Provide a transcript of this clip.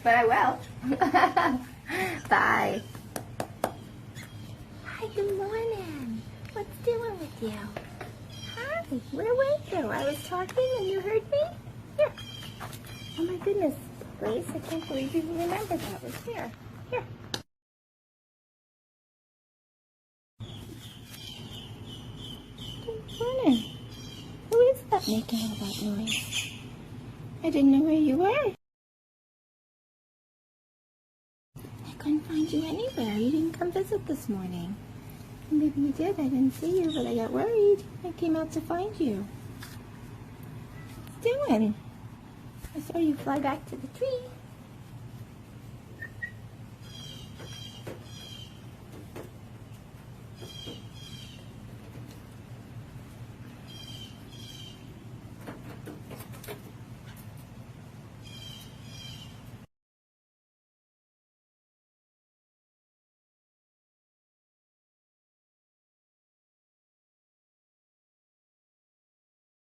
But I will. Bye. Hi, good morning. What's doing with you? Hi, where were you? I was talking and you heard me? Here. Oh my goodness, Grace, I can't believe you remember that was here. Here. Good morning. Who is that making all that noise? I didn't know where you were. I couldn't find you anywhere. You didn't come visit this morning. Maybe you did. I didn't see you, but I got worried. I came out to find you. What's doing? I saw you fly back to the tree.